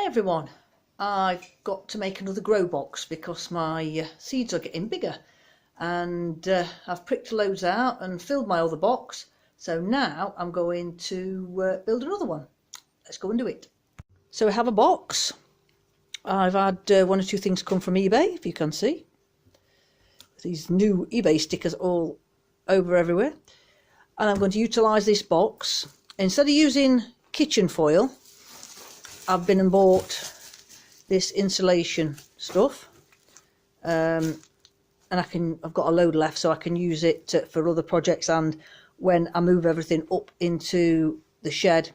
everyone, I've got to make another grow box because my seeds are getting bigger, and I've pricked loads out and filled my other box, so now I'm going to build another one. Let's go and do it. So I have a box. I've had one or two things come from eBay, if you can see. These new eBay stickers all over everywhere, and I'm going to utilise this box. Instead of using kitchen foil, I've been and bought this insulation stuff, and I've got a load left, so I can use it for other projects, and when I move everything up into the shed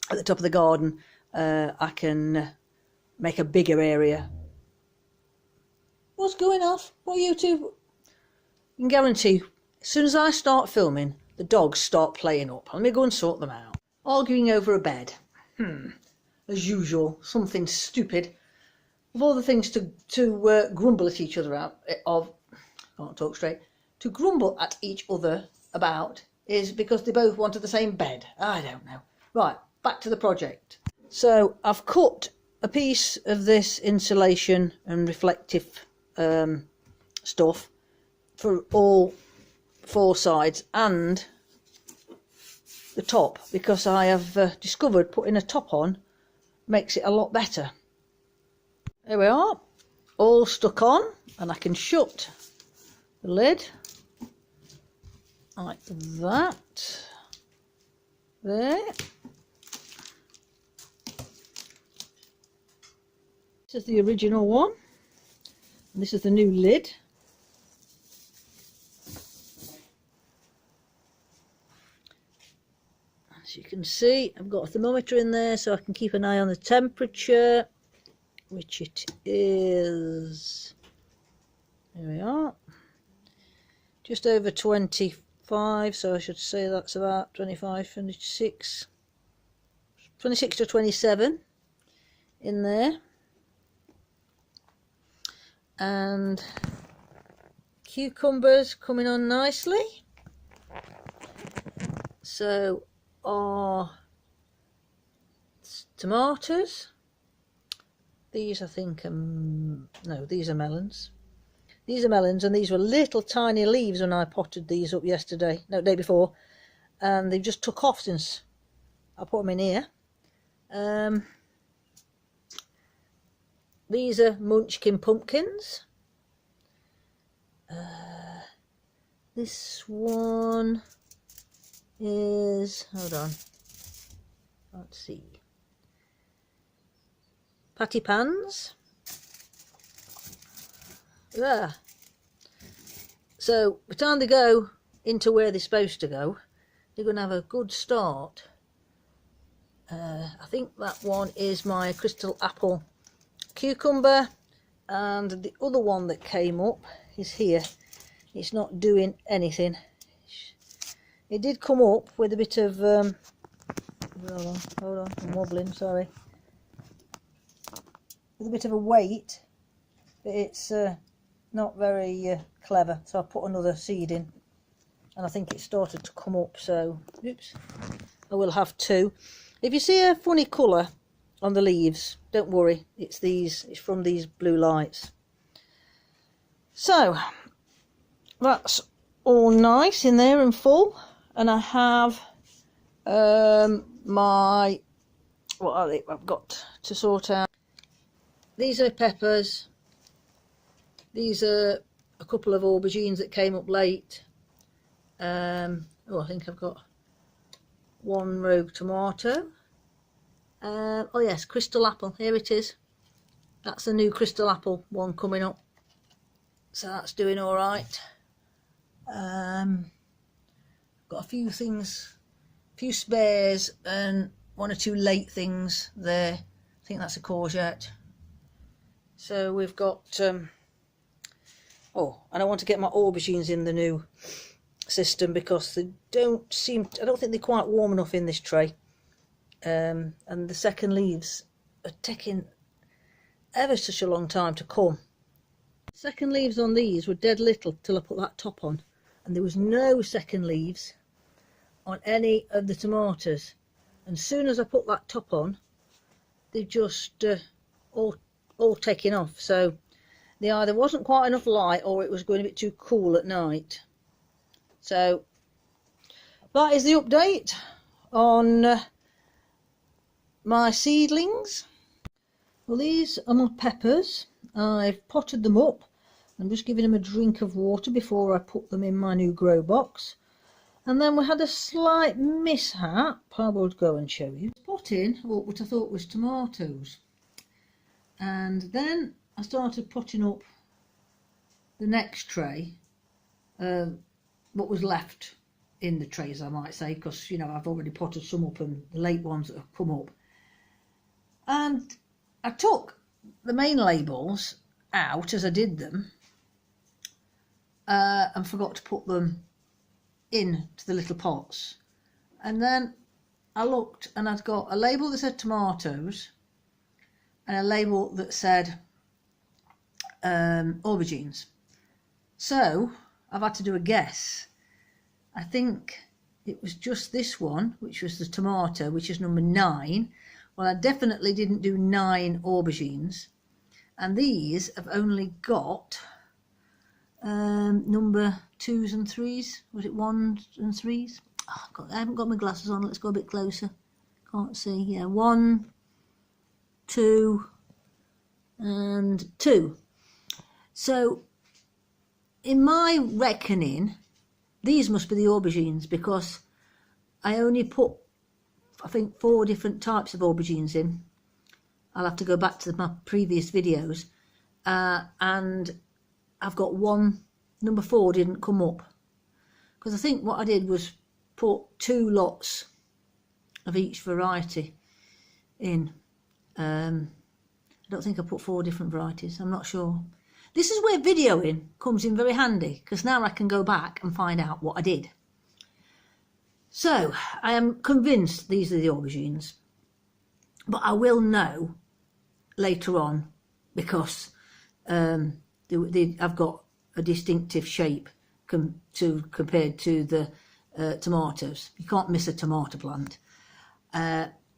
at the top of the garden, I can make a bigger area. What's going off? What are you two? I can guarantee as soon as I start filming, the dogs start playing up. Let me go and sort them out. Arguing over a bed. As usual, something stupid. Of all the things to grumble at each other can't talk straight, to grumble at each other about is because they both wanted the same bed. I don't know. Right, back to the project. So I've cut a piece of this insulation and reflective stuff for all four sides and the top, because I have discovered putting a top on makes it a lot better. There we are, all stuck on, and I can shut the lid like that. There. This is the original one, and this is the new lid. As you can see, I've got a thermometer in there so I can keep an eye on the temperature, which it is, there we are, just over 25, so I should say that's about 25, 26 to 27 in there. And cucumbers coming on nicely. So are tomatoes. These I think no, these are melons. These are melons, and these were little tiny leaves when I potted these up yesterday, no, day before, and they've just took off since I put them in here. These are munchkin pumpkins. This one is, hold on, let's see, patty pans. There. So by the time they go into where they're supposed to go, they're going to have a good start. I think that one is my crystal apple cucumber, and the other one that came up is here. It's not doing anything. It did come up with a bit of hold on, I'm wobbling, sorry, with a bit of a weight, but it's not very clever, so I put another seed in, and I think it started to come up, so oops, I will have two. If you see a funny colour on the leaves, don't worry, it's from these blue lights. So that's all nice in there and full, and I have my, what are they, I've got to sort out. These are peppers, these are a couple of aubergines that came up late. I think I've got one rogue tomato. Oh yes, crystal apple, here it is. That's the new crystal apple one coming up, so that's doing all right. Got a few things, a few spares, and one or two late things there. I think that's a courgette. So we've got oh, and I want to get my aubergines in the new system because they don't seem, I don't think they're quite warm enough in this tray. And the second leaves are taking ever such a long time to come. Second leaves on these were dead little till I put that top on, and there was no second leaves on any of the tomatoes. And as soon as I put that top on, they've just all taken off. So there either wasn't quite enough light or it was going a bit too cool at night. So that is the update on my seedlings. Well, these are my peppers. I've potted them up. I'm just giving them a drink of water before I put them in my new grow box. And then we had a slight mishap. I will go and show you. Potting up what I thought was tomatoes. And then I started potting up the next tray, what was left in the trays, I might say, because, you know, I've already potted some up and the late ones that have come up. And I took the main labels out as I did them and forgot to put them into the little pots. And then I looked and I'd got a label that said tomatoes and a label that said aubergines. So I've had to do a guess. I think it was just this one, which was the tomato, which is number 9. Well, I definitely didn't do 9 aubergines, and these have only got number 2s and 3s. Was it 1s and 3s? Oh, I haven't got my glasses on. Let's go a bit closer. Can't see. Yeah, 1, 2 and 2. So in my reckoning, these must be the aubergines, because I only put, I think, 4 different types of aubergines in. I'll have to go back to my previous videos, and I've got one, number 4 didn't come up, because I think what I did was put 2 lots of each variety in. I don't think I put 4 different varieties, I'm not sure. This is where videoing comes in very handy, because now I can go back and find out what I did. So I am convinced these are the aubergines, but I will know later on, because I've got a distinctive shape compared to the tomatoes. You can't miss a tomato plant.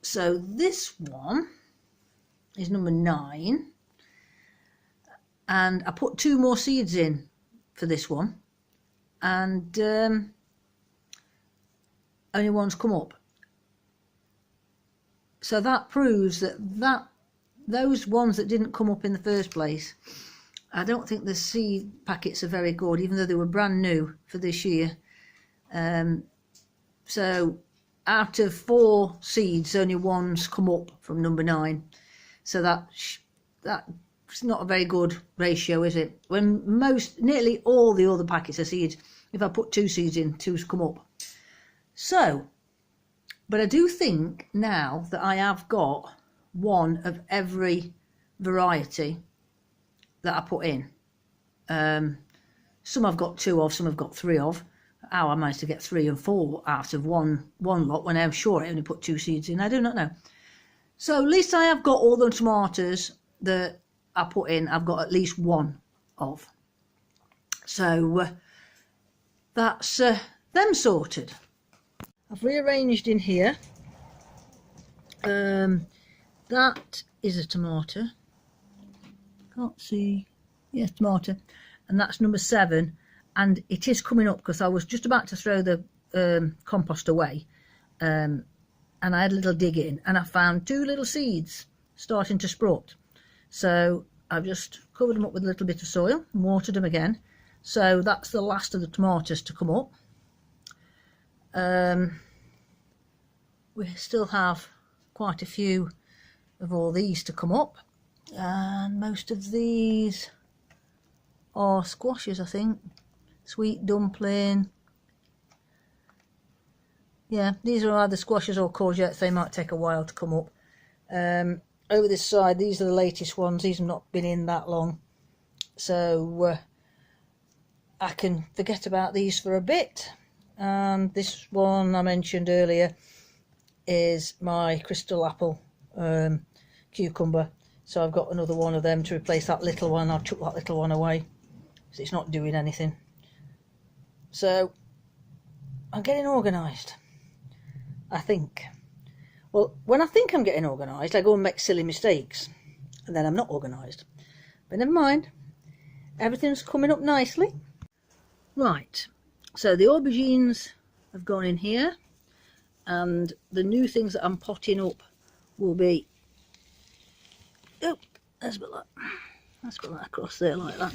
So this one is number 9, and I put 2 more seeds in for this one, and only one's come up. So that proves that those ones that didn't come up in the first place, I don't think the seed packets are very good, even though they were brand new for this year. So out of 4 seeds, only one's come up from number 9. So that's not a very good ratio, is it? When nearly all the other packets of seeds, if I put 2 seeds in, 2's come up. So, but I do think now that I have got 1 of every variety that I put in. Some I've got 2 of, some I've got 3 of. How I managed to get 3 and 4 out of one lot when I'm sure I only put 2 seeds in, I do not know. So at least I have got all the tomatoes that I put in, I've got at least 1 of. So that's them sorted. I've rearranged in here. That is a tomato. Can't see. Yes, tomato. And that's number 7. And it is coming up, because I was just about to throw the compost away. And I had a little dig in, and I found 2 little seeds starting to sprout. So I've just covered them up with a little bit of soil and watered them again. So that's the last of the tomatoes to come up. We still have quite a few of all these to come up, and most of these are squashes, I think. Sweet dumpling. Yeah, these are either squashes or courgettes. They might take a while to come up. Over this side, these are the latest ones. These have not been in that long, so I can forget about these for a bit. And this one I mentioned earlier is my crystal apple cucumber, so I've got another one of them to replace that little one. I took that little one away because it's not doing anything. So I'm getting organised, I think. Well, when I think I'm getting organised, I go and make silly mistakes, and then I'm not organised. But never mind, everything's coming up nicely. Right, so the aubergines have gone in here, and the new things that I'm potting up will be, oh, let's put that across there like that.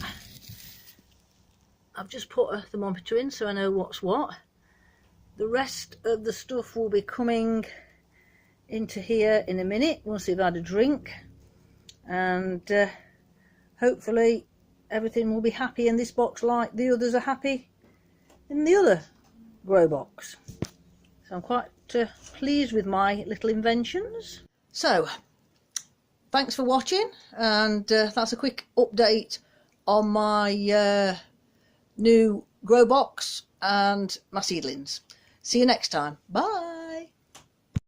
I've just put a thermometer in so I know what's what. The rest of the stuff will be coming into here in a minute once they've had a drink, and hopefully everything will be happy in this box like the others are happy in the other grow box. So I'm quite pleased with my little inventions. So thanks for watching, and that's a quick update on my new grow box and my seedlings. See you next time. Bye.